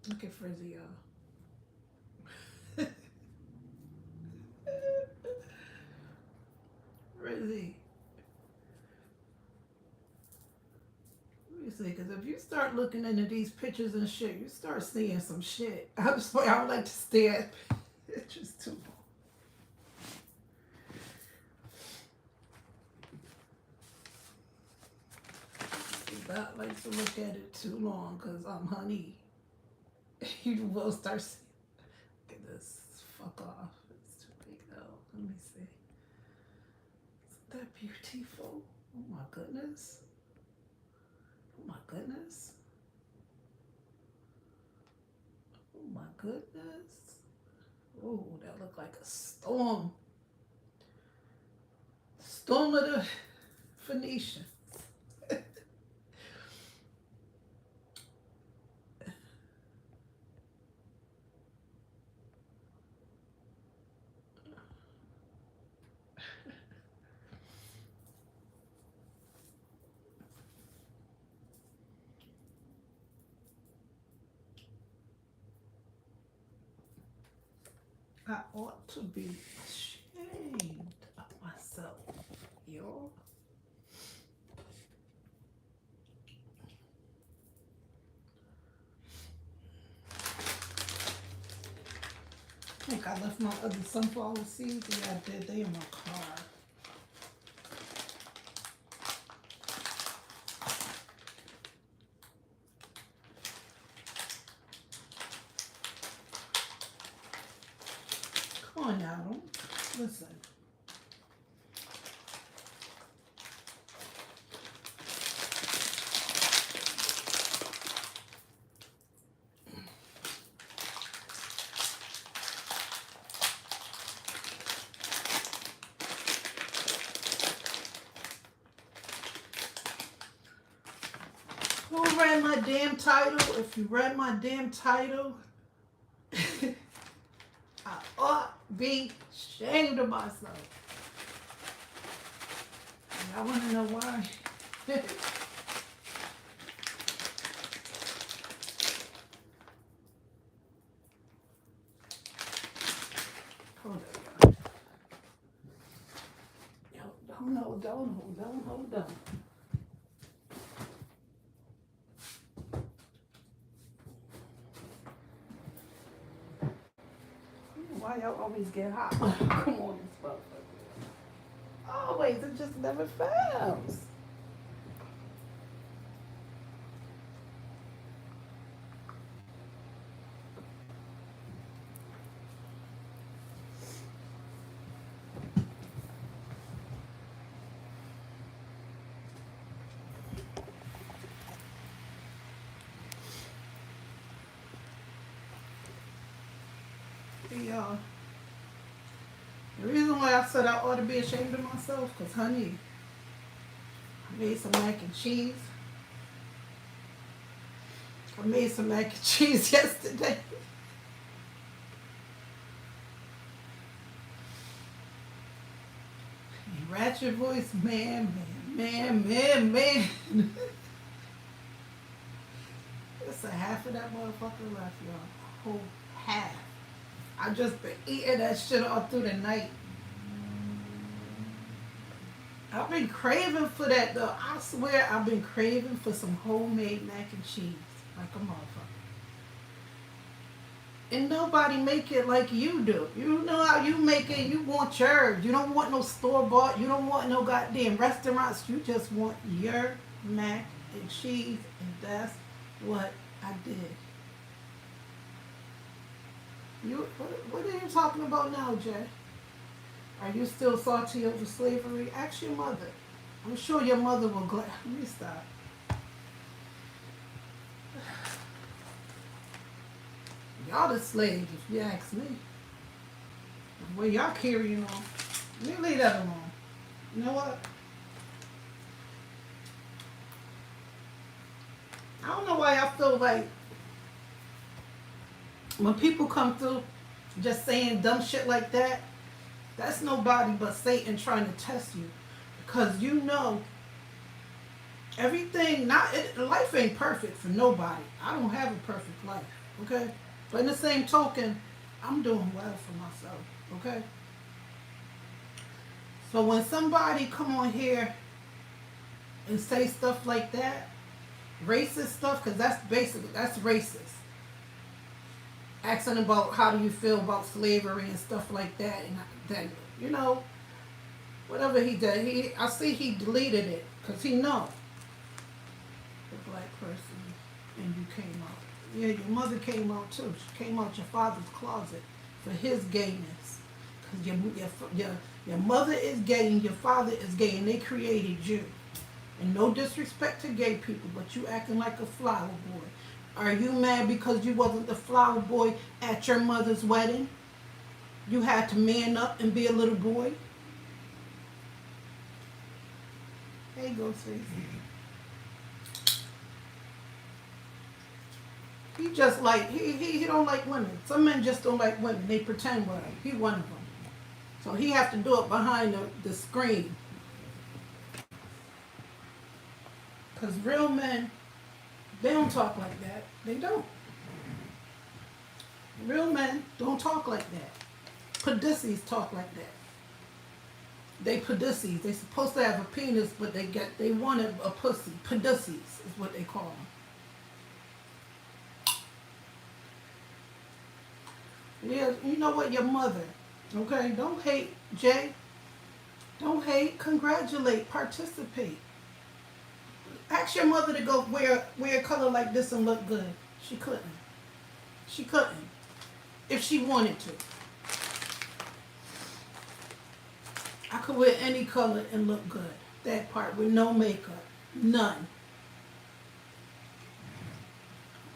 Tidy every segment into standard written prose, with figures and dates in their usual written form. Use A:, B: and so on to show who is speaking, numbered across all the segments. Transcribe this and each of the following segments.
A: Look at Frizzy, y'all. Frizzy. Let me see, because if you start looking into these pictures and shit, you start seeing some shit. I just I don't like to stare at pictures too long. I don't like to look at it too long because I'm honey. You will start seeing. Look at this. Fuck off. It's too big though. Let me see. Isn't that beautiful? Oh my goodness. Oh my goodness. Oh my goodness. Oh, that looked like a storm. Storm of the Phoenician. I ought to be ashamed of myself, yo. I think I left my other sunflower seeds. Yeah, I did. They in my car. Come on now, don't listen. Who read my damn title? If you read my damn title, I ought be ashamed of myself. And I want to know why. Hold on, y'all. Don't hold on, hold on, hold on. Why y'all always get hot? Come on, this motherfucker. Always, it just never fails. Hey, y'all. The reason why I said I ought to be ashamed of myself, because, honey, I made some mac and cheese. I made some mac and cheese yesterday. Ratchet voice, man, man, man, man, man. It's a half of that motherfucker left, y'all. A whole half. I just been eating that shit all through the night. I've been craving for that though. I swear I've been craving for some homemade mac and cheese. Like a motherfucker. And nobody make it like you do. You know how you make it. You want yours. You don't want no store bought. You don't want no goddamn restaurants. You just want your mac and cheese, and that's what I did. You, what are you talking about now, Jay? Are you still salty over slavery? Ask your mother. I'm sure your mother will glad. Let me stop. Y'all the slaves, if you ask me. Well, y'all carrying on. Let me leave that alone. You know what? I don't know why I feel like when people come through just saying dumb shit like that, that's nobody but Satan trying to test you. Because you know everything, life ain't perfect for nobody. I don't have a perfect life. Okay? But in the same token, I'm doing well for myself. Okay? So when somebody come on here and say stuff like that, racist stuff, because that's racist. Asking about how do you feel about slavery and stuff like that, and then you know whatever he did, I see he deleted it because he know the black person, and you came out. Yeah, your mother came out too. She came out your father's closet for his gayness. Cause your mother is gay and your father is gay, and they created you. And no disrespect to gay people, but you acting like a flower boy. Are you mad because you wasn't the flower boy at your mother's wedding? You had to man up and be a little boy? There you go, Stacey. He just like, he don't like women. Some men just don't like women. They pretend well. He one of them. So he have to do it behind the screen. Because real men, they don't talk like that. They don't. Real men don't talk like that. Pudissies talk like that. They pudissies. They supposed to have a penis, but they wanted a pussy. Pudissies is what they call them. Yeah, you know what? Your mother. Okay? Don't hate, Jay. Don't hate. Congratulate. Participate. Ask your mother to go wear a color like this and look good. She couldn't. She couldn't. If she wanted to. I could wear any color and look good. That part with no makeup. None.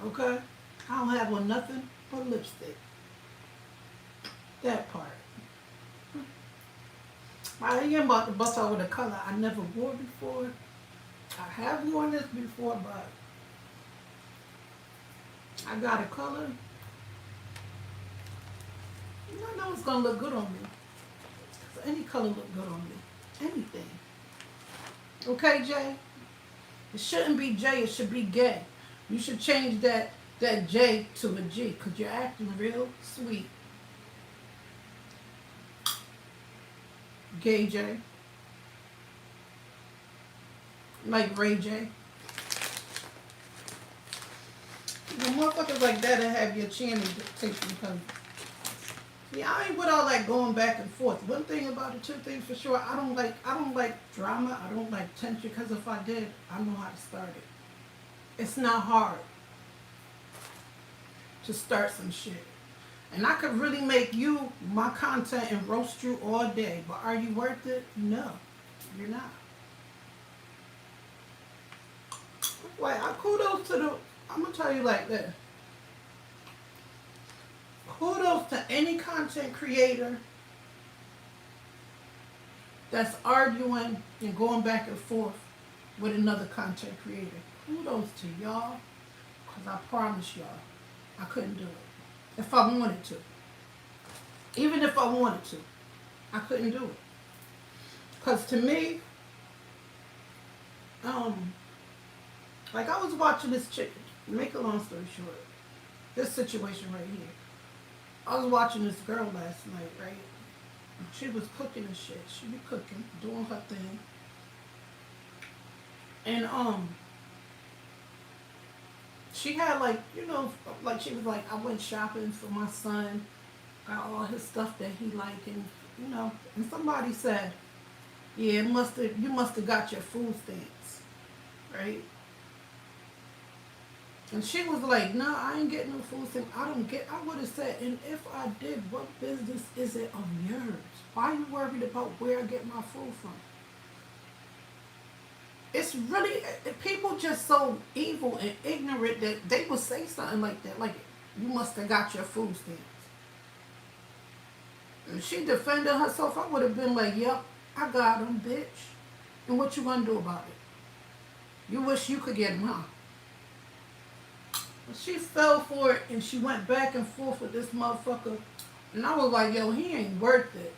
A: Okay? I don't have on nothing but lipstick. That part. I ain't about to bust out with a color I never wore before. I have worn this before, but I got a color. I know it's gonna look good on me. Any color look good on me. Anything. Okay, Jay? It shouldn't be J, it should be gay. You should change that J to a G, because you're acting real sweet. Gay J. Like Ray J. The motherfuckers like that have your channel taken because yeah, I ain't with all that going back and forth. One thing about it, two things for sure, I don't like drama, I don't like tension, because if I did, I know how to start it. It's not hard to start some shit. And I could really make you my content and roast you all day, but are you worth it? No, you're not. Like, kudos to the, I'm gonna tell you like this. Kudos to any content creator that's arguing and going back and forth with another content creator. Kudos to y'all, because I promise y'all, I couldn't do it. If I wanted to. Even if I wanted to, I couldn't do it. Because to me, like I was watching this chick, make a long story short, this situation right here. I was watching this girl last night, right? She was cooking and shit. She be cooking, doing her thing. And she had like, you know, like she was like, I went shopping for my son, got all his stuff that he liked, and you know, and somebody said, yeah, you must have got your food stamps, right? And she was like, no, I ain't getting no food stamps. I would have said, and if I did, what business is it of yours? Why are you worried about where I get my food from? It's really, people just so evil and ignorant that they would say something like that. Like, you must have got your food stamps. If she defended herself, I would have been like, yep, I got them, bitch. And what you gonna do about it? You wish you could get them, huh? She fell for it and she went back and forth with this motherfucker. And I was like, yo, he ain't worth it.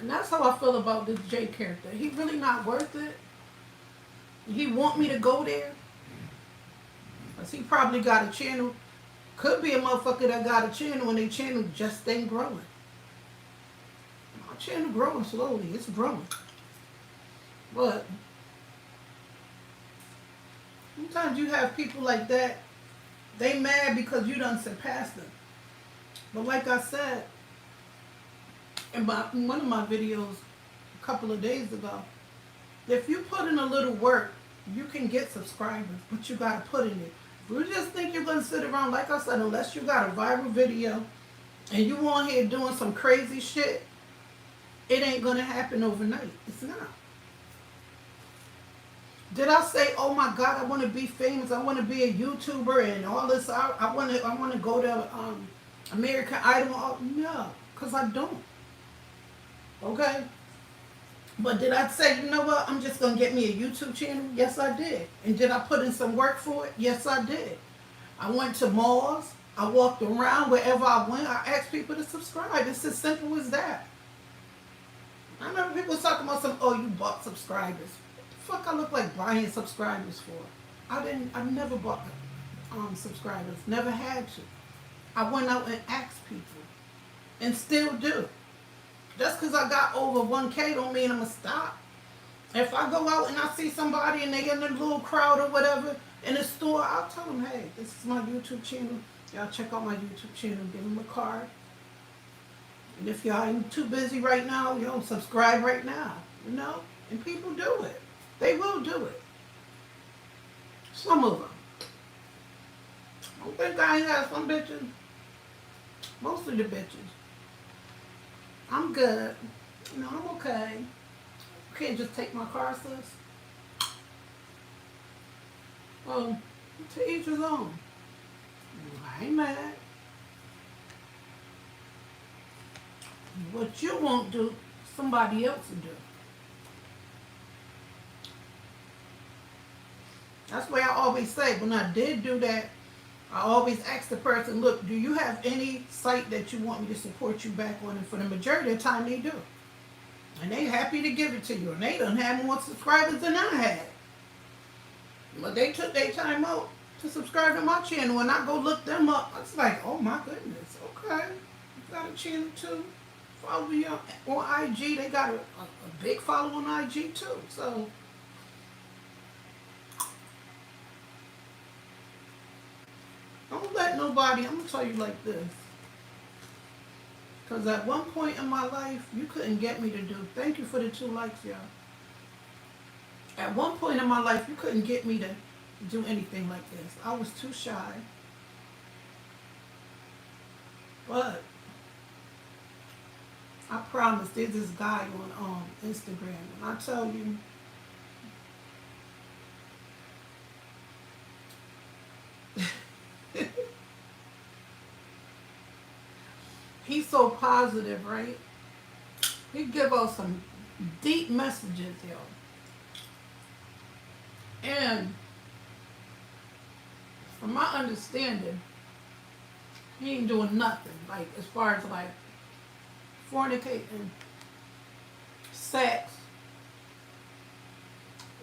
A: And that's how I feel about this J character. He really not worth it. He want me to go there. Because he probably got a channel Could be a motherfucker that got a channel and their channel just ain't growing. My channel growing slowly. It's growing. But sometimes you have people like that, they mad because you done surpassed them. But like I said in one of my videos a couple of days ago, if you put in a little work, you can get subscribers, but you gotta put in it. If you just think you're gonna sit around, like I said, unless you got a viral video and you on here doing some crazy shit, it ain't gonna happen overnight. It's not. Did I say, oh my God, I want to be famous, I want to be a YouTuber and all this, I want to go to American Idol? No, because I don't. Okay? But did I say, you know what, I'm just going to get me a YouTube channel? Yes, I did. And did I put in some work for it? Yes, I did. I went to malls. I walked around wherever I went. I asked people to subscribe. It's as simple as that. I remember people talking about oh, you bought subscribers. What the fuck I look like buying subscribers for? I never bought subscribers. Never had to. I went out and asked people. And still do. Just because I got over 1K don't mean I'm going to stop. If I go out and I see somebody and they in a little crowd or whatever in the store, I'll tell them, hey, this is my YouTube channel. Y'all check out my YouTube channel. Give them a card. And if y'all ain't too busy right now, subscribe right now. You know? And people do it. They will do it. Some of them. I don't think I ain't had some bitches. Most of the bitches. I'm good. I'm okay. You can't just take my car, sis. Well, to each his own. I ain't mad. What you won't do, somebody else will do. That's why I always say, when I did do that, I always ask the person, look, do you have any site that you want me to support you back on? And for the majority of the time, they do. And they happy to give it to you. And they done have more subscribers than I had. But they took their time out to subscribe to my channel. And I go look them up. I was like, oh my goodness, okay. You got a channel too. Follow me on IG. They got a big follow on IG too. So don't let nobody, I'm going to tell you like this. Because at one point in my life, you couldn't get me to do, thank you for the 2 likes, y'all. At one point in my life, you couldn't get me to do anything like this. I was too shy. But I promise, there's this guy on Instagram, and I tell you, he's so positive, right? He give us some deep messages, yo. And from my understanding, he ain't doing nothing, like, as far as, like, fornicating, sex.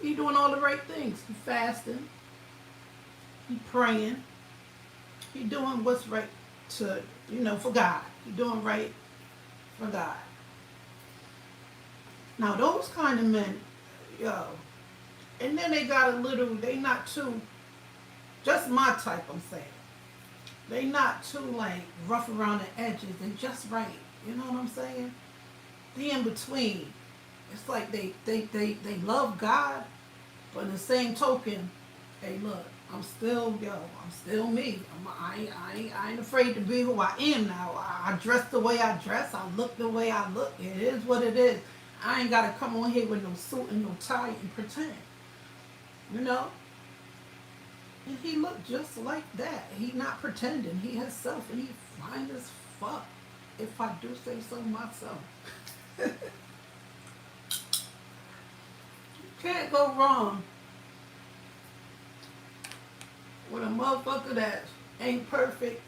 A: He doing all the right things. He fasting. He praying. He doing what's right to, for God. He doing right for God. Now, those kind of men, yo, and then they got a little, they not too, just my type, I'm saying. They not too, like, rough around the edges. They just right. You know what I'm saying? They in between. It's like they love God, but in the same token, hey, look, I'm still me. I ain't afraid to be who I am now. I dress the way I dress. I look the way I look. It is what it is. I ain't got to come on here with no suit and no tie and pretend. You know? And he looked just like that. He not pretending. He himself, and he fine as fuck, if I do say so myself. You can't go wrong with a motherfucker that ain't perfect.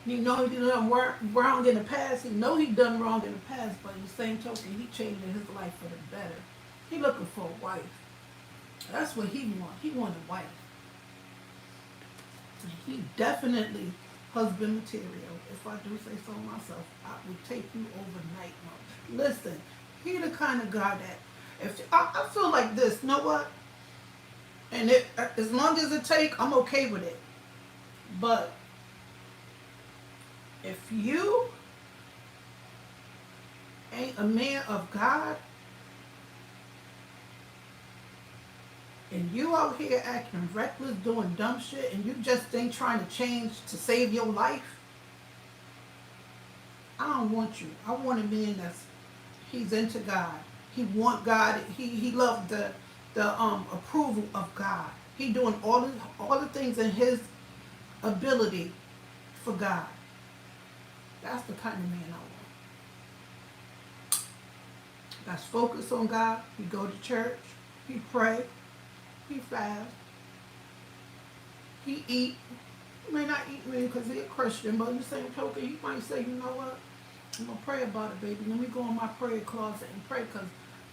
A: He know he done wrong in the past. He know he done wrong in the past, but in the same token, he changing his life for the better. He looking for a wife. That's what he want. He want a wife. He definitely husband material. If I do say so myself, I would take you overnight, Mom. Listen, he the kind of guy that if I feel like this, you know what? And it as long as it take, I'm okay with it. But if you ain't a man of God and you out here acting reckless, doing dumb shit, and you just ain't trying to change to save your life, I don't want you. I want a man that's he's into God. He want God. He loved the approval of God. He doing all the things in his ability for God. That's the kind of man I want. That's focused on God. He go to church. He pray. He fast. He eat. He may not eat me because he's a Christian, but in the same token, he might say, you know what? I'm going to pray about it, baby. Let me go in my prayer closet and pray because,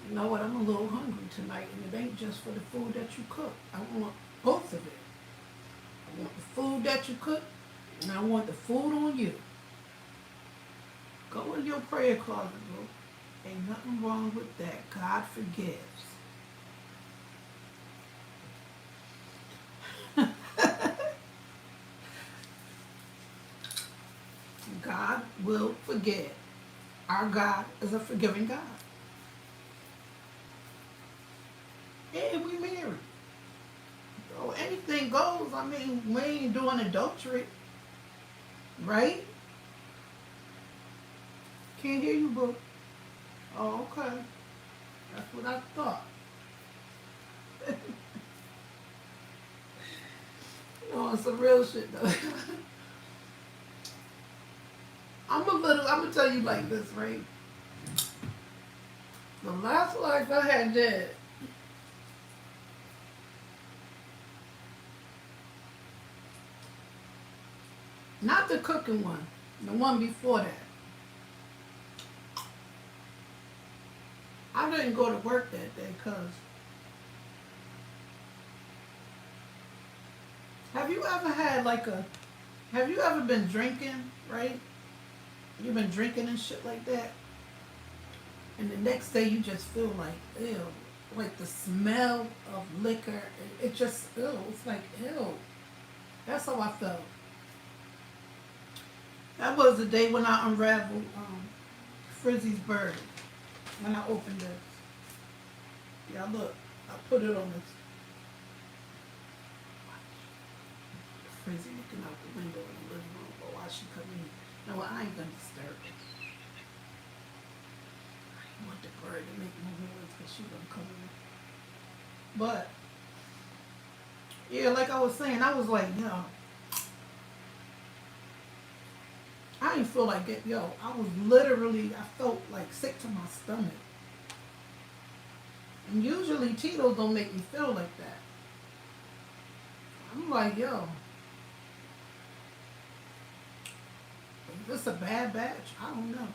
A: you know what, I'm a little hungry tonight and it ain't just for the food that you cook. I want both of it. I want the food that you cook and I want the food on you. Go in your prayer closet, bro. Ain't nothing wrong with that. God forgives. God will forgive. Our God is a forgiving God. And we married. So anything goes. I mean, we ain't doing adultery. Right? Can't hear you, boo. Oh, okay. That's what I thought. You know, it's some real shit, though. I'm gonna tell you like this, right? The last life I had dead, not the cooking one, the one before that. I didn't go to work that day because have you ever been drinking, right? You've been drinking and shit like that. And the next day you just feel like, ew. Like the smell of liquor. It just, ew. It's like, ew. That's how I felt. That was the day when I unraveled Frizzy's bird. When I opened this. Yeah, look. I put it on this. Frizzy looking out the window in the living room. But why she come in? No, I ain't gonna disturb it. I ain't want the bird to make no noise because she gonna come in. But yeah, like I was saying, I was like, I didn't feel like it, I was literally, I felt like sick to my stomach. And usually Tito's don't make me feel like that. I'm like, is this a bad batch? I don't know.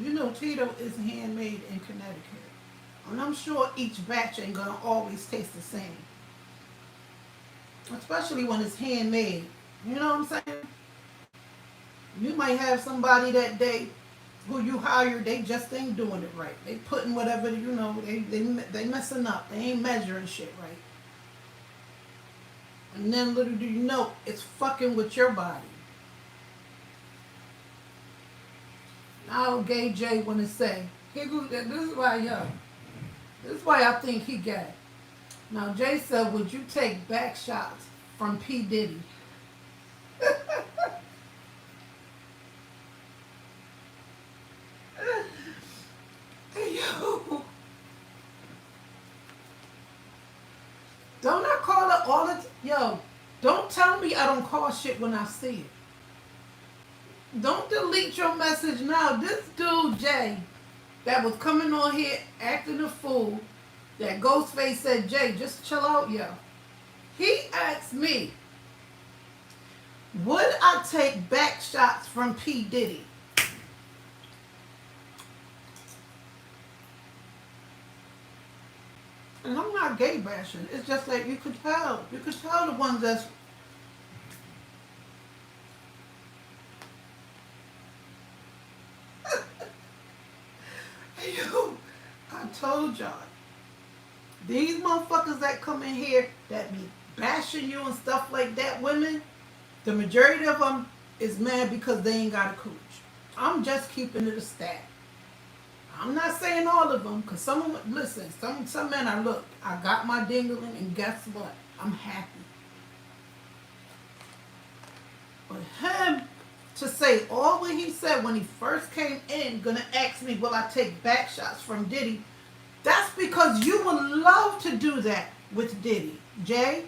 A: You know Tito is handmade in Connecticut. And I'm sure each batch ain't gonna always taste the same. Especially when it's handmade. You know what I'm saying? You might have somebody that day who you hired, they just ain't doing it right. They putting whatever, they messing up. They ain't measuring shit right. And then little do you know, it's fucking with your body. Now Gay J want to say, this is why I think he gay. Now Jay said, would you take back shots from P. Diddy? Yo. Don't I call it all the yo, don't tell me I don't call shit when I see it. Don't delete your message now. This dude, Jay, that was coming on here acting a fool, that Ghostface said, Jay, just chill out, yo. He asked me, would I take back shots from P. Diddy? And I'm not gay bashing. It's just like you could tell. You could tell the ones that's I told y'all. These motherfuckers that come in here that be bashing you and stuff like that, women, the majority of them is mad because they ain't got a cooch. I'm just keeping it a stat. I'm not saying all of them, because some of them, listen, some men are, look, I got my dingling, and guess what? I'm happy. But him to say all what he said when he first came in, gonna ask me, will I take back shots from Diddy? That's because you would love to do that with Diddy. Jay,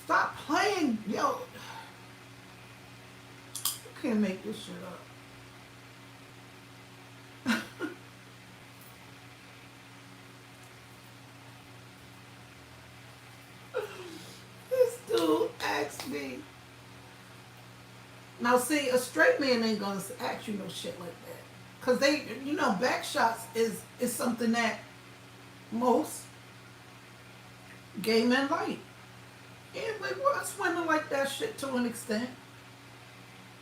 A: stop playing. Yo, you can't make this shit up. This dude asked me. Now, see, a straight man ain't gonna ask you no shit like that, cause they, back shots is something that most gay men like. And us women like that shit to an extent.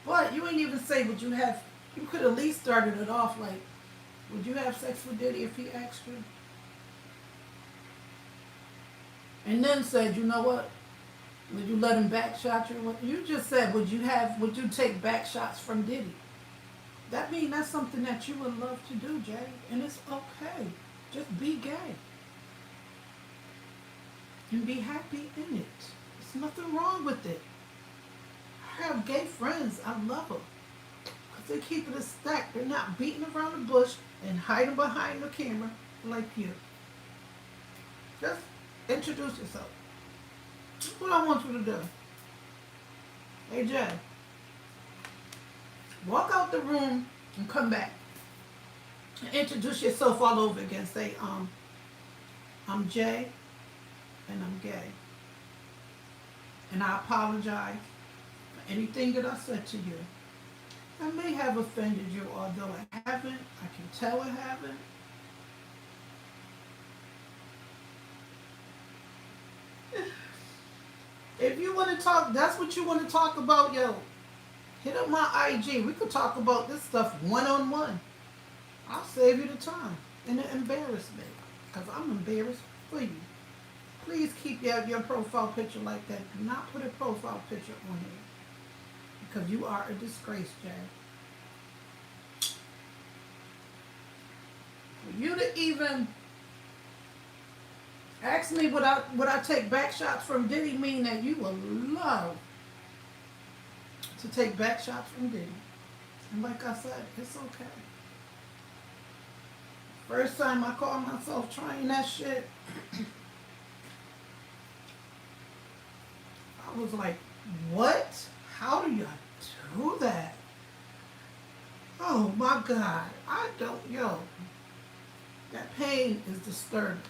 A: But you ain't even say, would you have? You could at least started it off like, would you have sex with Diddy if he asked you? And then said, you know what? Would you let him back shot you? You just said, would you take back shots from Diddy? That means that's something that you would love to do, Jay. And it's okay. Just be gay. And be happy in it. There's nothing wrong with it. I have gay friends. I love them. Because they keep it a stack. They're not beating around the bush and hiding behind the camera like you. Just introduce yourself. That's what I want you to do. Hey, Jay. Walk out the room and come back. And introduce yourself all over again. Say, I'm Jay and I'm gay. And I apologize for anything that I said to you. I may have offended you, although I haven't. I can tell I haven't. If you want to talk, that's what you want to talk about, yo. Hit up my IG. We could talk about this stuff one-on-one. I'll save you the time and the embarrassment, because I'm embarrassed for you. Please keep your profile picture like that. Do not put a profile picture on here, because you are a disgrace, Jay. For you to even ask me would I take back shots from Diddy, mean that you would love to take back shots from Diddy. And like I said, it's okay. First time I caught myself trying that shit, I was like, what? How do you do that? Oh my God. That pain is disturbing.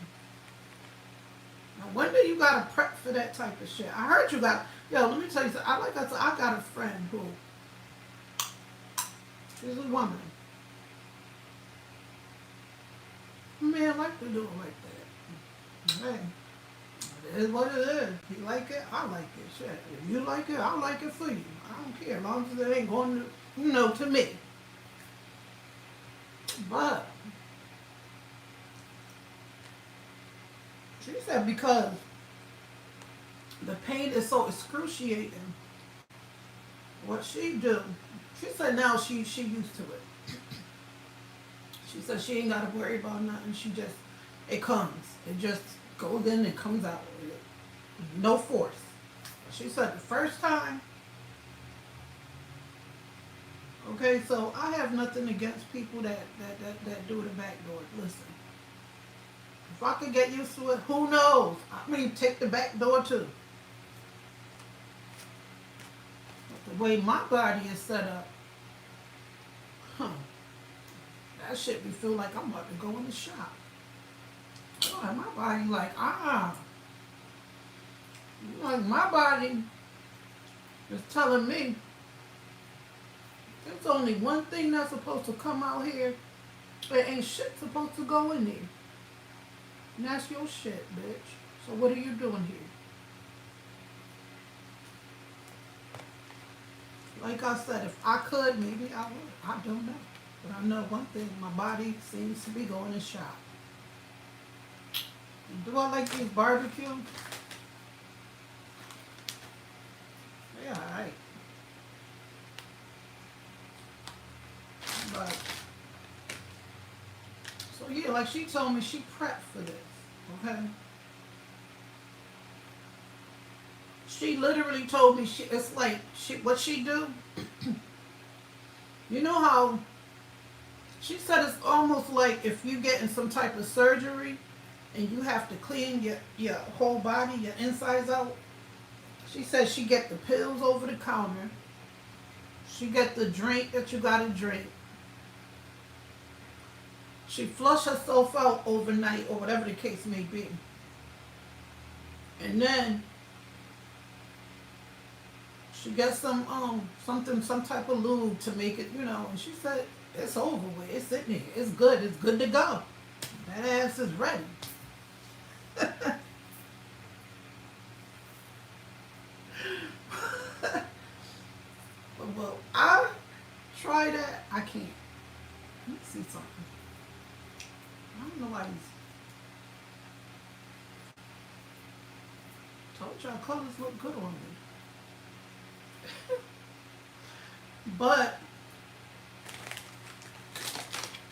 A: Now, when do you gotta prep for that type of shit? I heard you got, let me tell you something. I got a friend who, she's a woman. Man, like to do it like that. Hey, it is what it is. You like it, I like it. Shit. If you like it, I like it for you. I don't care, as long as it ain't going to me. But she said because the pain is so excruciating, what she do, she said now she used to it. She said she ain't got to worry about nothing. It comes. It just goes in and comes out. No force. She said the first time, okay, so I have nothing against people that do the back door. Listen. If I could get used to it, who knows? I mean, take the back door too. But the way my body is set up, that shit me feel like I'm about to go in the shop. Oh, my body like, like my body is telling me there's only one thing that's supposed to come out here. There ain't shit supposed to go in there. And that's your shit, bitch. So what are you doing here? Like I said, if I could, maybe I would. I don't know. But I know one thing, my body seems to be going to shop. Do I like these barbecue? Yeah, alright. But, so yeah, like she told me she prepped for this, okay? She literally told me, it's like, what she do, you know how, she said it's almost like if you getting some type of surgery and you have to clean your whole body, your insides out. She said she get the pills over the counter. She get the drink that you gotta drink. She flush herself out overnight or whatever the case may be. And then she gets some type of lube to make it, and she said it's over with. It's sitting here. It's good. It's good to go. That ass is ready. Well, I try that. I can't. Let me see something. I don't know why these. Told y'all colors look good on me. But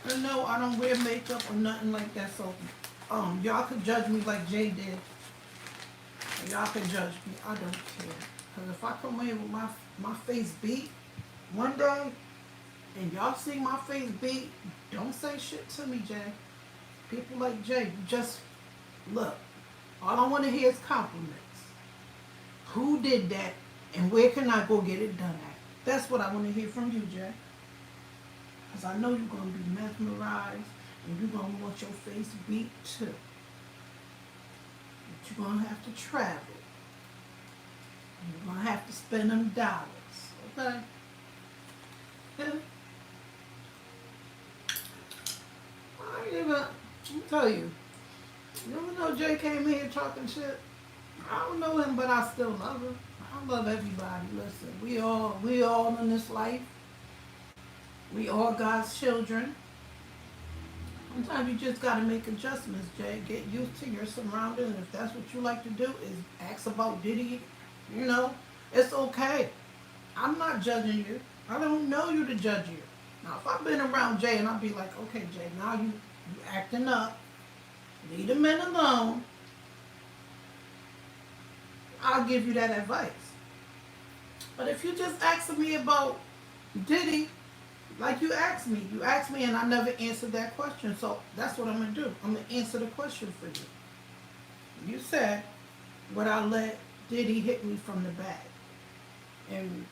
A: I know I don't wear makeup or nothing like that, so y'all could judge me like Jay did. Y'all can judge me. I don't care. Because if I come in with my face beat one day and y'all see my face beat, don't say shit to me, Jay. People like Jay, just look. All I want to hear is compliments. Who did that and where can I go get it done at? That's what I want to hear from you, Jay. Because I know you're going to be mesmerized and you're going to want your face beat too. But you're going to have to travel. You're going to have to spend them dollars. Okay? Yeah. I ain't even, let me tell you. You ever know Jay came here talking shit? I don't know him, but I still love him. I love everybody. Listen, we all in this life. We all God's children. Sometimes you just got to make adjustments, Jay. Get used to your surroundings. And if that's what you like to do, is ask about Diddy. It's okay. I'm not judging you. I don't know you to judge you. Now, if I've been around Jay and I'll be like, okay, Jay, now you acting up. Leave the men alone. I'll give you that advice. But if you just asking me about Diddy, like you asked me and I never answered that question. So that's what I'm going to do. I'm going to answer the question for you. You said, would I let Diddy hit me from the back? And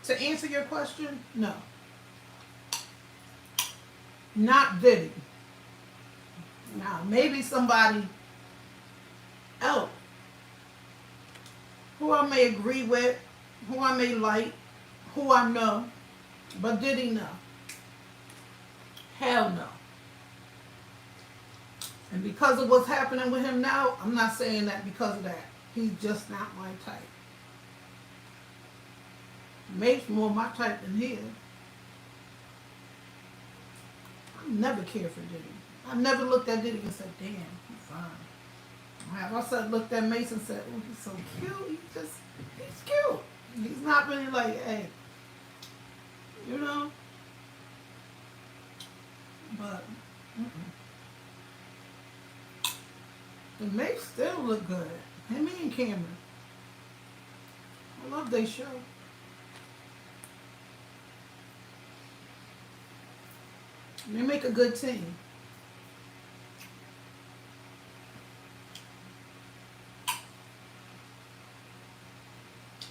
A: to answer your question, no. Not Diddy. Now, maybe somebody else who I may agree with, who I may like, who I know, but Diddy, no. Hell no. And because of what's happening with him now, I'm not saying that because of that. He's just not my type. Mate's more my type than his. I never cared for Diddy. I never looked at Diddy and said, damn, he's fine. I said, looked at Mace and said, oh, he's so cute. He's cute. He's not really like, hey, But, the Mace still look good. Him and Cameron. I love their show. They make a good team.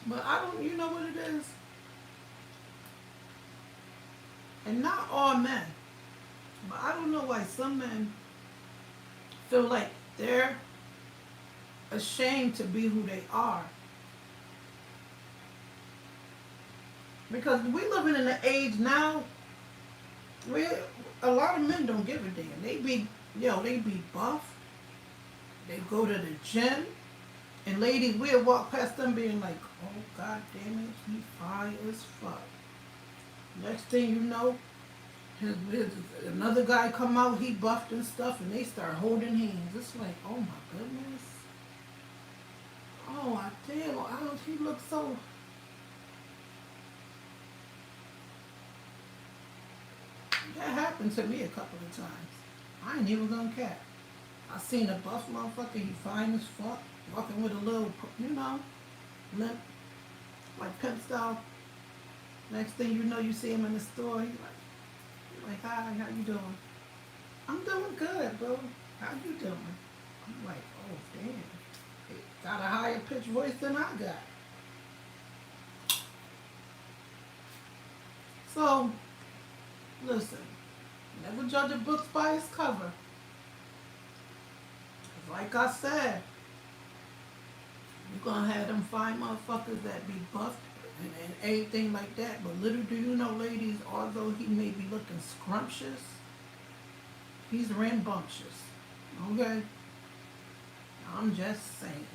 A: But I don't, you know what it is? And not all men, but I don't know why some men feel like they're ashamed to be who they are. Because we living in an age now where a lot of men don't give a damn. They be buff. They go to the gym. And ladies will walk past them being like, oh, God damn it, he fine as fuck. Next thing you know, Another guy come out, he buffed and stuff, and they start holding hands. It's like, oh my goodness. Oh, I damn, he looks so. That happened to me a couple of times. I ain't even gonna cap. I seen a buff motherfucker, he fine as fuck, walking with a little, limp, like pimp style. Next thing you know, you see him in the store, you're like, hi, how you doing? I'm doing good, bro. How you doing? I'm like, oh damn. He got a higher pitched voice than I got. So, listen, never judge a book by its cover. 'Cause like I said, you're gonna have them fine motherfuckers that be buffed and everything like that. But little do you know, ladies, although he may be looking scrumptious, he's rambunctious. Okay? I'm just saying.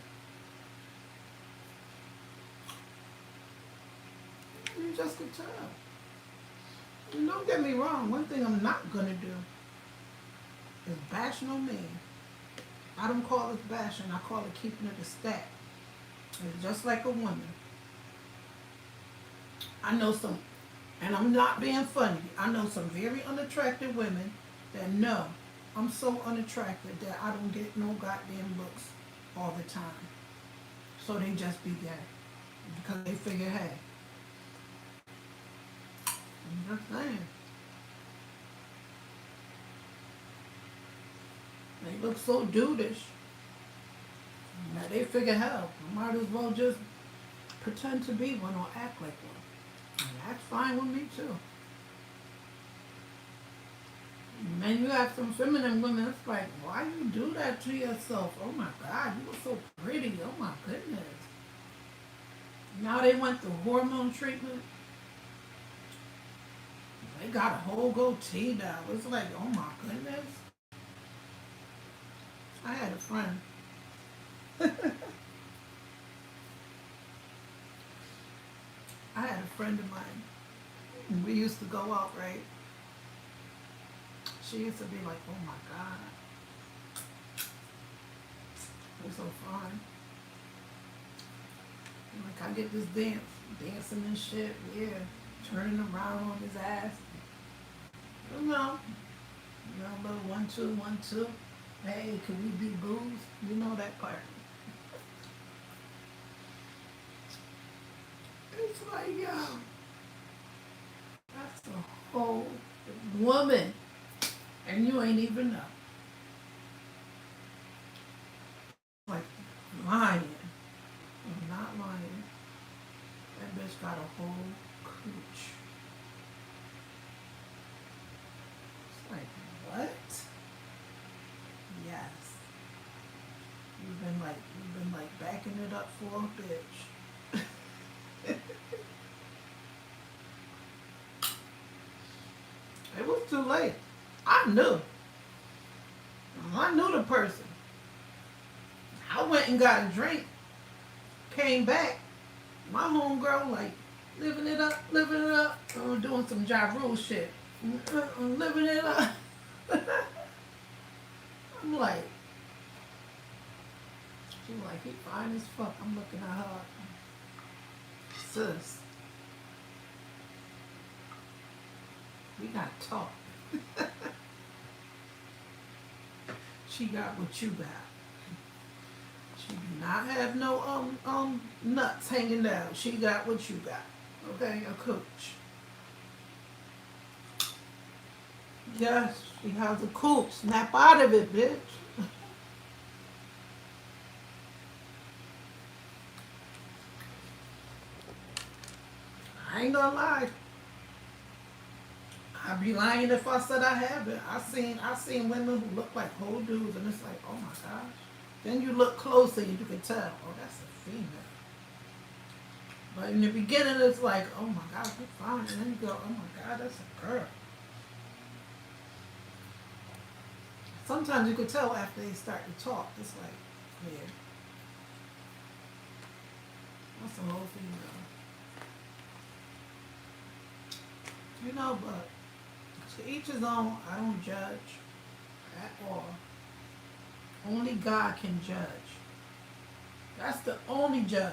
A: You just could tell. And don't get me wrong, one thing I'm not gonna do is bash no man. I don't call it bashing, I call it keeping it a stack. It's just like a woman. I know some, and I'm not being funny, I know some very unattractive women that know I'm so unattractive that I don't get no goddamn looks all the time. So they just be gay. Because they figure, hey, I'm just saying. They look so dudeish. Now they figure, hell, I might as well just pretend to be one or act like one. And that's fine with me too. And then you have some feminine women, it's like, why you do that to yourself? Oh my God, you were so pretty. Oh my goodness. Now they went through hormone treatment. They got a whole goatee now. It's like, oh my goodness. I had a friend. I had a friend of mine. And we used to go out, right? She used to be like, oh my God. You're so fine. And like, I get this dancing and shit, yeah. Turning around on his ass. You know, a little 1, 2, 1, 2. Hey, can we be booze? You know that part. It's like, yo, that's a whole woman. And you ain't even know. Like, lying. I'm not lying. That bitch got a whole cooch. It's like, what? Yes. You've been like backing it up for a bitch. It was too late. I knew. I knew the person. I went and got a drink. Came back. My homegirl like living it up, doing some Ja Rule shit. Living it up. I'm like, she's like, he fine as fuck. I'm looking at her. Sis, we gotta talk. She got what you got. She do not have no nuts hanging down. She got what you got. Okay, a cooch. Yes, she has a cooch. Snap out of it, bitch. I ain't gonna lie. I'd be lying if I said I haven't. I seen women who look like whole dudes, and it's like, oh my gosh. Then you look closer and you can tell, oh, that's a female. But in the beginning, it's like, oh my gosh, you're fine. And then you go, oh my God, that's a girl. Sometimes you can tell after they start to talk. It's like, yeah, that's a whole female. You know, but To each his own. I don't judge at all. Only God can judge. That's the only judge.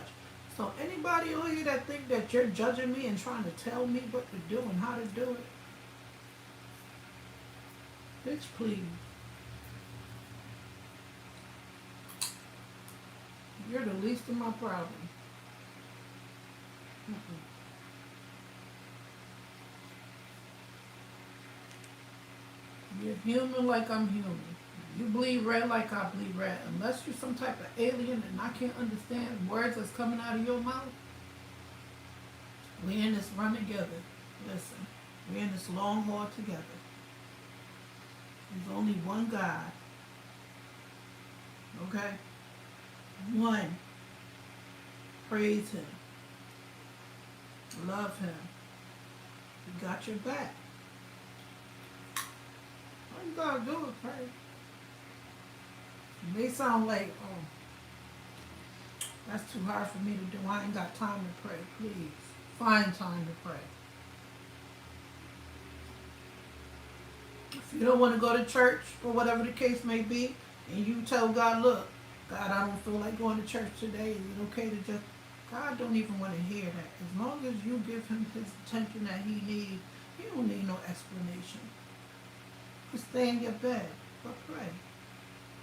A: So anybody on here that think that you're judging me and trying to tell me what to do and how to do it, bitch, please. You're the least of my problems. You're human like I'm human. You bleed red like I bleed red. Unless you're some type of alien and I can't understand words that's coming out of your mouth, we in this run together. Listen, we're in this long haul together. There's only one God. Okay? One. Praise him. Love him. He got your back. All you gotta do is pray. It may sound like, oh, that's too hard for me to do. I ain't got time to pray. Please, find time to pray. If you don't want to go to church or whatever the case may be, and you tell God, look, God, I don't feel like going to church today. Is it okay to just... God don't even want to hear that. As long as you give him his attention that he needs, he don't need no explanation. Just stay in your bed, but pray.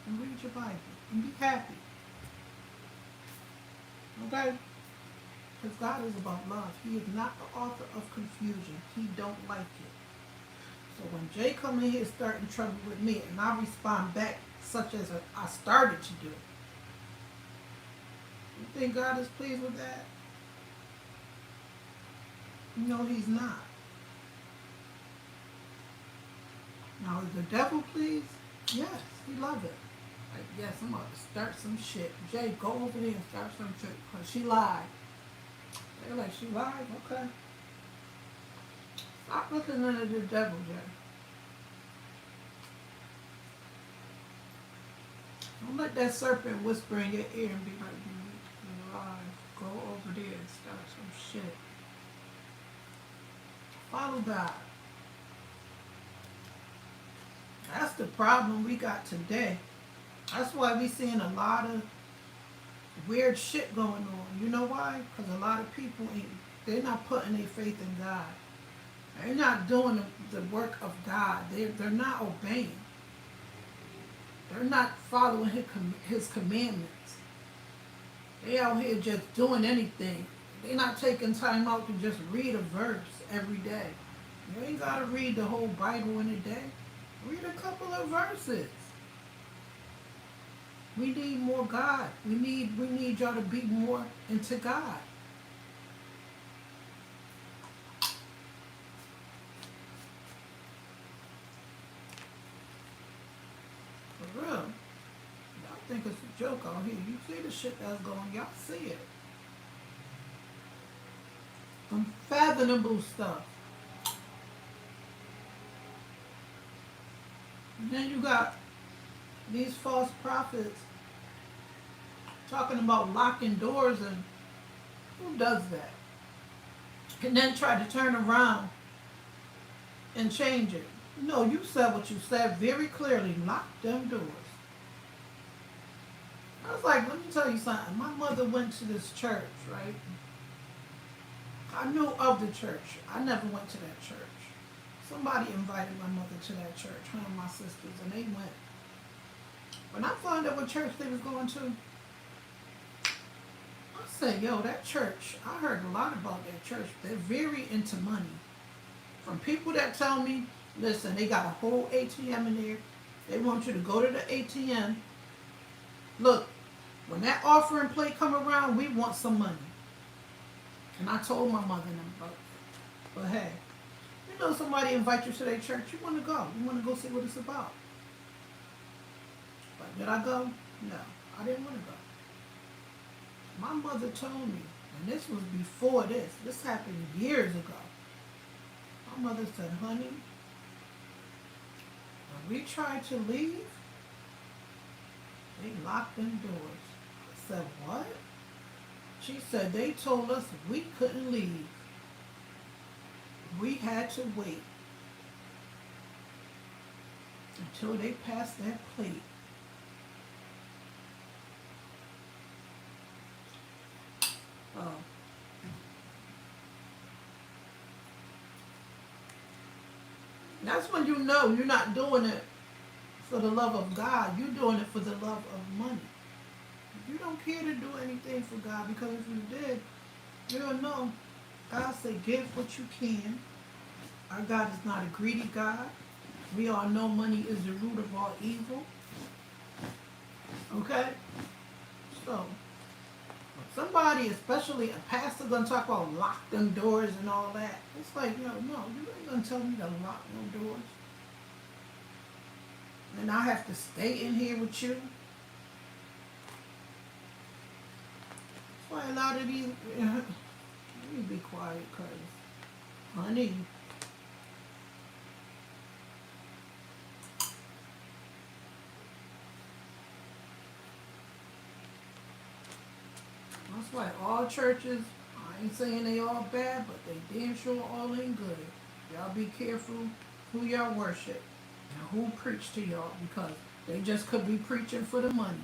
A: And read your Bible. And be happy. Okay? Because God is about love. He is not the author of confusion. He don't like it. So when Jay come in here starting trouble with me, and I respond back such as I started to do, you think God is pleased with that? No, he's not. Now, is the devil pleased? Yes, he loves it. Like, yes, I'm about to start some shit. Jay, go over there and start some shit. Because she lied. They're like, she lied? Okay. Stop listening to the devil, Jay. Don't let that serpent whisper in your ear and be like, you lied. Go over there and start some shit. Follow God. That's the problem we got today. That's why we seeing a lot of weird shit going on. You know why? Because a lot of people they're not putting their faith in God. They're not doing the work of God. They're not obeying. They're not following his commandments. They out here just doing anything. They're not taking time out to just read a verse every day. You ain't got to read the whole Bible in a day. Read a couple of verses. We need more God. We need y'all to be more into God. For real. Y'all think it's a joke out here. You see the shit that's going on. Y'all see it. Unfathomable stuff. And then you got these false prophets talking about locking doors, and who does that? And then try to turn around and change it. No, you said what you said very clearly. Lock them doors. I was like, let me tell you something. My mother went to this church, right? I knew of the church. I never went to that church. Somebody invited my mother to that church, her and my sisters, and they went. When I found out what church they was going to, I said, yo, that church, I heard a lot about that church. They're very into money. From people that tell me, listen, they got a whole ATM in there. They want you to go to the ATM. Look, when that offering plate come around, we want some money. And I told my mother and them about it. But hey, you know somebody invite you to their church, you want to go. You want to go see what it's about. But did I go? No, I didn't want to go. My mother told me, and this was before this. This happened years ago. My mother said, honey, when we tried to leave, they locked them doors. I said, what? She said, they told us we couldn't leave. We had to wait. until they pass that plate. Oh. That's when you know you're not doing it for the love of God. You're doing it for the love of money. You don't care to do anything for God, because if you did, you'll know. God said, give what you can. Our God is not a greedy God. We all know money is the root of all evil. Okay? So, somebody, especially a pastor, gonna talk about lock them doors and all that. It's like, no, you ain't gonna tell me to lock no doors. And I have to stay in here with you. That's why a lot of these, let me be quiet, cause, honey, that's why all churches, I ain't saying they all bad, but they damn sure all ain't good. Y'all be careful who y'all worship and who preach to y'all, because they just could be preaching for the money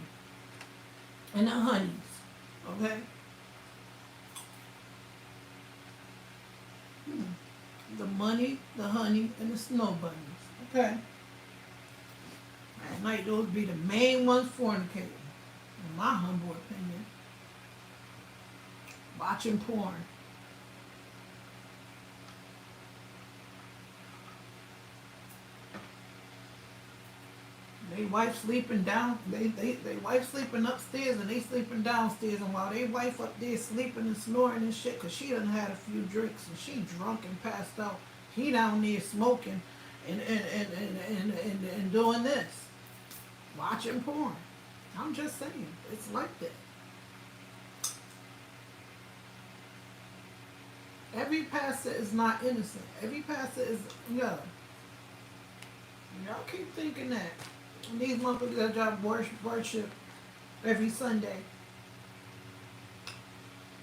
A: and the honeys. Okay? The money, the honey, and the snow bunnies. Okay? At night, those be the main ones fornicating, in my humble opinion. Watching porn. They wife sleeping down, they wife sleeping upstairs and they sleeping downstairs, and while they wife up there sleeping and snoring and shit, cause she done had a few drinks and she drunk and passed out. He down there smoking and doing this. Watching porn. I'm just saying, it's like that. Every pastor is not innocent. Every pastor is, y'all keep thinking that. These motherfuckers that y'all worship every Sunday,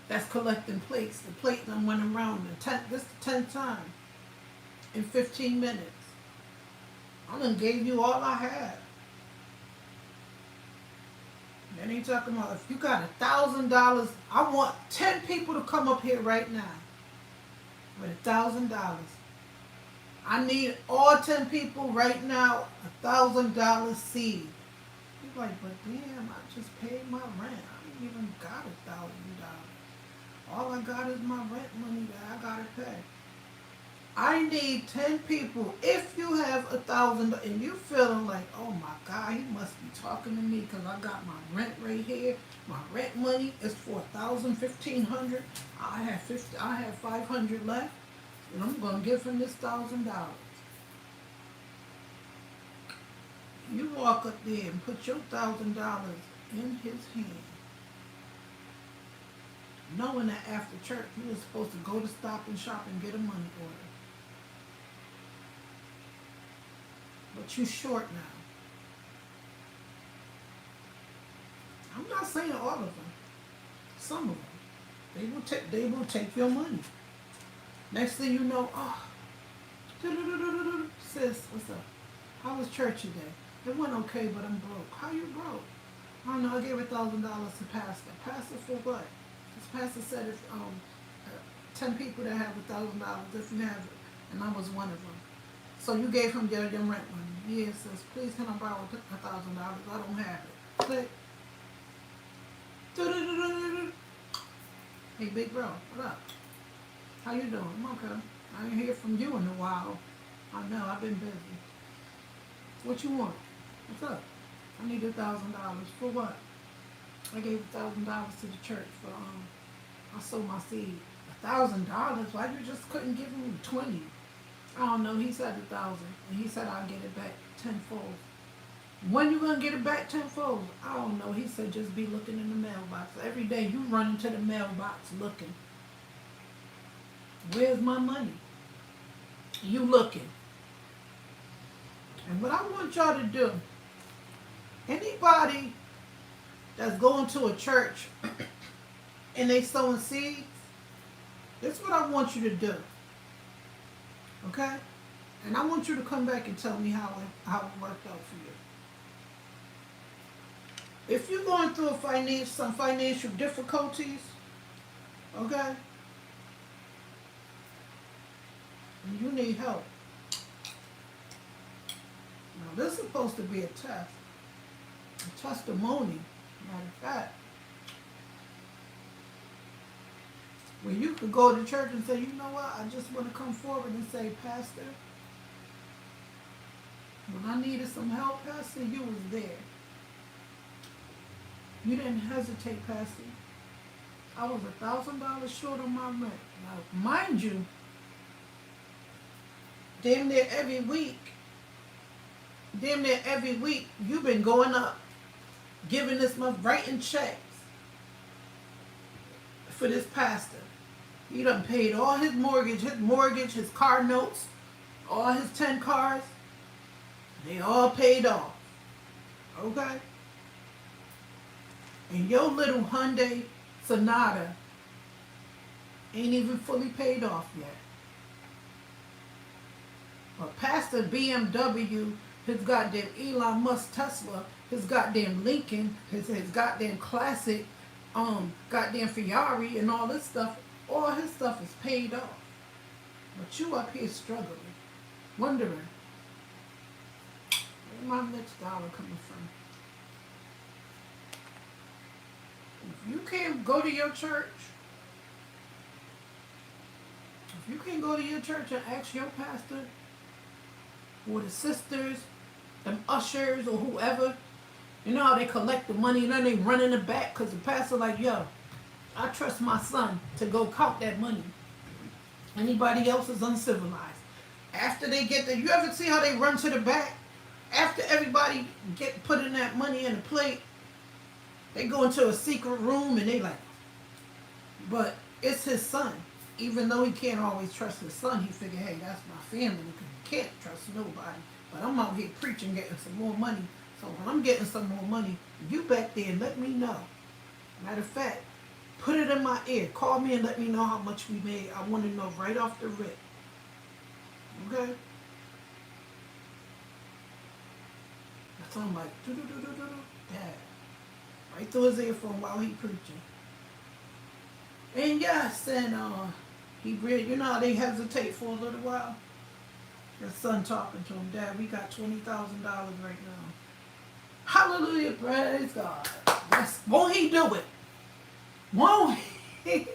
A: that's collecting plates. The plate done went around this the 10th time in 15 minutes. I done gave you all I had. Then they talking about, if you got $1,000, I want 10 people to come up here right now with $1,000. I need all 10 people right now, $1,000 seed. You're like, but damn, I just paid my rent. I ain't even got $1,000. All I got is my rent money that I gotta pay. I need 10 people. If you have $1,000 and you feeling like, oh my God, he must be talking to me because I got my rent right here. My rent money is for $1,000, $1,500. I have 500 left. And I'm going to give him this $1,000. You walk up there and put your $1,000 in his hand, knowing that after church you were supposed to go to Stop and Shop and get a money order. But you short now. I'm not saying all of them. Some of them. They will take your money. Next thing you know, sis, what's up? How was church today? It went okay, but I'm broke. How you broke? I don't know, I gave $1,000 to pastor. Pastor for what? This pastor said if 10 people that have $1,000, if you have it, and I was one of them. So you gave him your rent money. Yeah, sis, please can I borrow $1,000? I don't have it. Click. Hey, big bro, what up? How you doing? I'm okay. I ain't hear from you in a while. I know, I've been busy. What you want? What's up? I need $1,000. For what? I gave $1,000 to the church for I sold my seed. $1,000? Why you just couldn't give him 20? I don't know. He said 1,000, and he said I'll get it back tenfold. When you gonna get it back tenfold? I don't know. He said just be looking in the mailbox. Every day you run into the mailbox looking. Where's my money? You looking. And what I want y'all to do, anybody that's going to a church and they sowing seeds, this is what I want you to do. Okay? And I want you to come back and tell me how it worked out for you. If you're going through some financial difficulties, okay, and you need help. Now this is supposed to be a test, a testimony, matter of fact. Where you could go to church and say, you know what, I just want to come forward and say, Pastor, when I needed some help, Pastor, you was there. You didn't hesitate, Pastor. I was $1,000 short on my rent. Now, mind you, damn near every week, you've been going up, giving this month, writing checks for this pastor. He done paid all his mortgage, his car notes, all his 10 cars. They all paid off. Okay? And your little Hyundai Sonata ain't even fully paid off yet. But Pastor BMW, his goddamn Elon Musk Tesla, his goddamn Lincoln, his goddamn classic, goddamn Ferrari and all this stuff, all his stuff is paid off. But you up here struggling, wondering, where's my next dollar coming from? If you can't go to your church, and ask your pastor or the sisters, them ushers or whoever, you know how they collect the money and then they run in the back because the pastor like, yo, I trust my son to go count that money. Anybody else is uncivilized. After they get there, you ever see how they run to the back? After everybody get putting that money in a plate, they go into a secret room and they like, but it's his son. Even though he can't always trust his son, he figure, hey, that's my family. He can't trust nobody. But I'm out here preaching, getting some more money. So when I'm getting some more money, you back there and let me know. Matter of fact, put it in my ear. Call me and let me know how much we made. I want to know right off the rip. Okay? That's all I'm like, Dad. Right through his earphone while he preaching. And yes, and he really, you know how they hesitate for a little while? His son talking to him, Dad, we got $20,000 right now. Hallelujah, praise God. Yes, won't he do it? Won't he?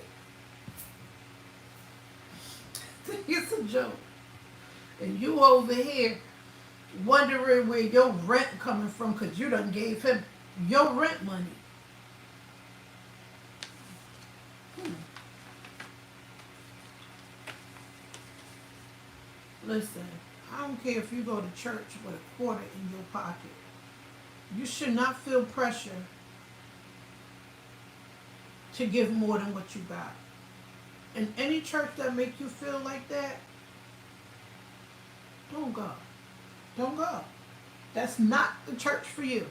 A: It's a joke. And you over here wondering where your rent coming from because you done gave him your rent money. Listen, I don't care if you go to church with a quarter in your pocket. You should not feel pressure to give more than what you got. And any church that make you feel like that, don't go. Don't go. That's not the church for you.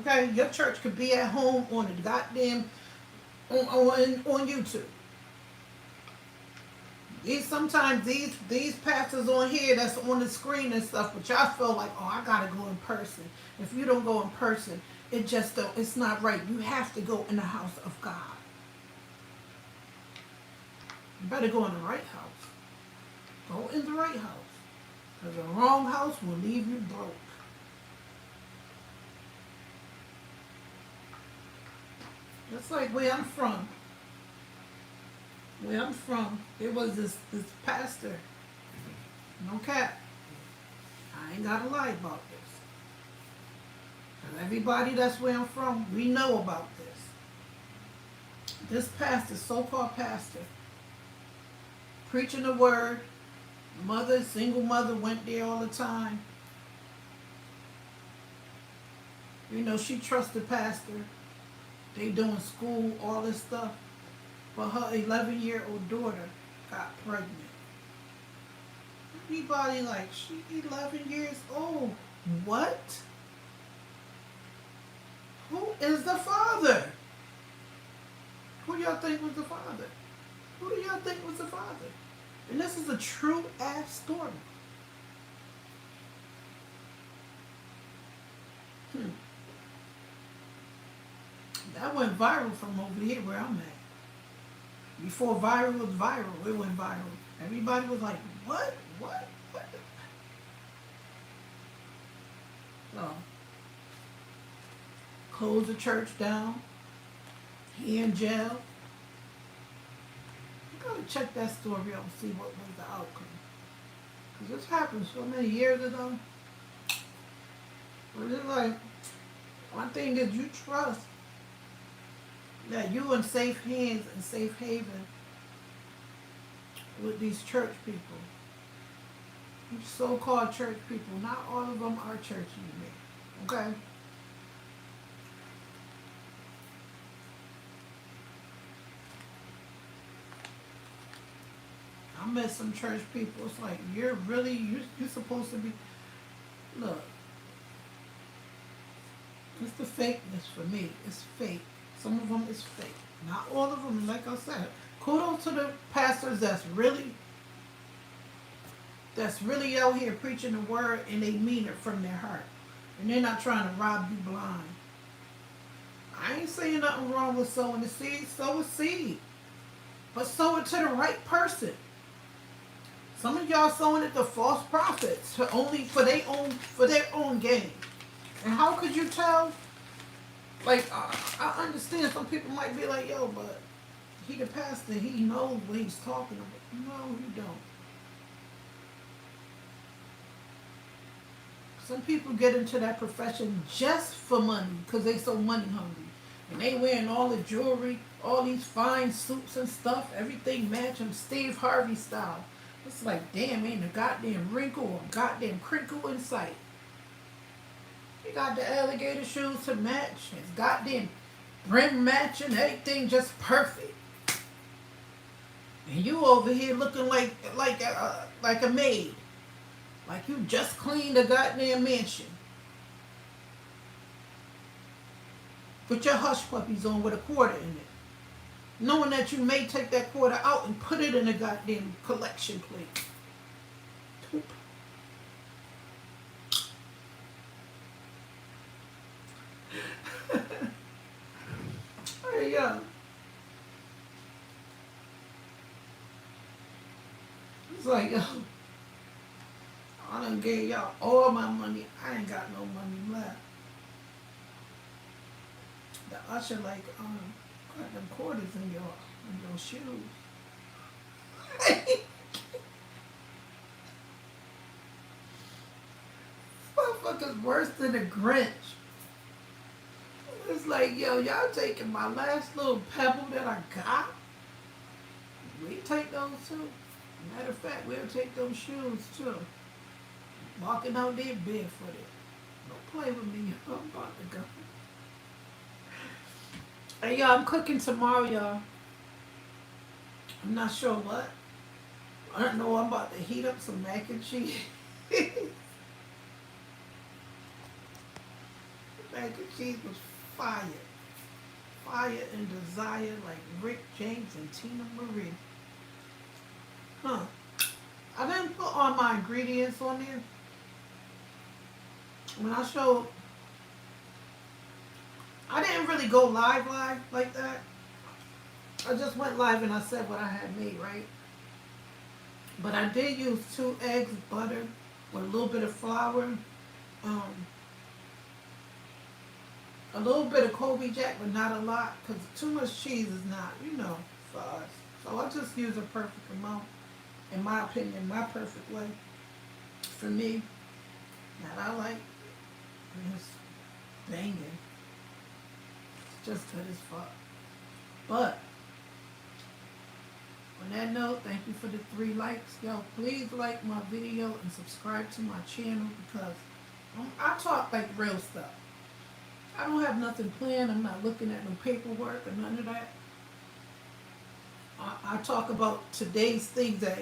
A: Okay? Your church could be at home on the goddamn, on YouTube. Sometimes these pastors on here that's on the screen and stuff, but y'all feel like, oh, I gotta go in person. If you don't go in person, it's not right. You have to go in the house of God. You better go in the right house. Go in the right house. Because the wrong house will leave you broke. Just like where I'm from. There was this pastor. No cap. I ain't gotta lie about this. And everybody that's where I'm from, we know about this. This pastor, so-called pastor, preaching the word. Single mother went there all the time. You know, she trusted pastor. They doing school, all this stuff. But her 11-year-old daughter got pregnant. Everybody like, she 11 years old. What? Who is the father? Who y'all think was the father? Who do y'all think was the father? And this is a true ass story. Hmm. That went viral from over here where I'm at. Before viral was viral, it went viral. Everybody was like, what? What? What? So, close the church down. He in jail. I gotta check that story out and see what was the outcome. Because this happened so many years ago. But it's like, one thing is you trust that you in safe hands and safe haven with these church people. These so-called church people, not all of them are churchy to me. Okay? I met some church people. It's like, you're supposed to be, look, it's the fakeness for me. It's fake. Some of them is fake. Not all of them, like I said. Kudos to the pastors that's really out here preaching the word and they mean it from their heart. And they're not trying to rob you blind. I ain't saying nothing wrong with sowing the seed. Sow a seed. But sow it to the right person. Some of y'all sowing it to false prophets only for their own gain. And how could you tell? Like, I understand some people might be like, yo, but he the pastor, he knows what he's talking about. No, you don't. Some people get into that profession just for money because they so money hungry. And they wearing all the jewelry, all these fine suits and stuff, everything matching Steve Harvey style. It's like, damn, ain't a goddamn wrinkle or a goddamn crinkle in sight. He got the alligator shoes to match, his goddamn brim matching, everything just perfect. And you over here looking like a maid. Like you just cleaned a goddamn mansion. Put your hush puppies on with a quarter in it. Knowing that you may take that quarter out and put it in a goddamn collection plate. Hey, yo. It's like, yo, I done gave y'all all my money. I ain't got no money left. The usher like, got them quarters in your shoes. Motherfuckers worse than the Grinch. It's like, yo, y'all taking my last little pebble that I got? We take those too. Matter of fact, we'll take those shoes too. Walking out there barefooted. Don't play with me. I'm about to go. Hey, y'all, I'm cooking tomorrow, y'all. I'm not sure what. I don't know. I'm about to heat up some mac and cheese. Mac and cheese was fire. Fire and desire like Rick James and Tina Marie. Huh. I didn't put all my ingredients on there. When I showed, I didn't really go live like that. I just went live and I said what I had made, right? But I did use 2 eggs, butter, with a little bit of flour, a little bit of Colby Jack, but not a lot, because too much cheese is not, for us. So I just use a perfect amount, in my opinion, my perfect way, for me, that I like. And it's banging. It's just good as fuck. But on that note, thank you for the 3 likes. Yo, please like my video and subscribe to my channel because I talk like real stuff. I don't have nothing planned. I'm not looking at no paperwork or none of that. I talk about today's things that,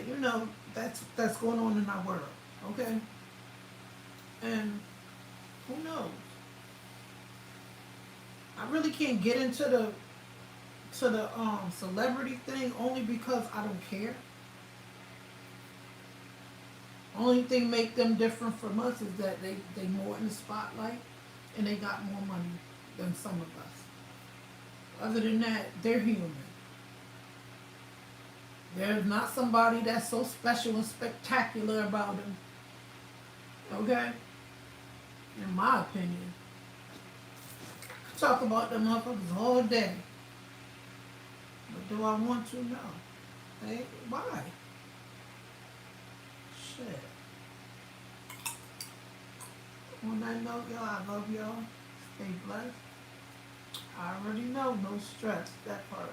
A: that's going on in our world. Okay? And who knows? I really can't get into the celebrity thing only because I don't care. Only thing make them different from us is that they more in the spotlight. and they got more money than some of us. Other than that, they're human. There's not somebody that's so special and spectacular about them. Okay? In my opinion. I talk about them motherfuckers all day. But do I want to? No. Hey, why? Shit. On that note, y'all, I love y'all. Stay blessed. I already know, no stress, that part.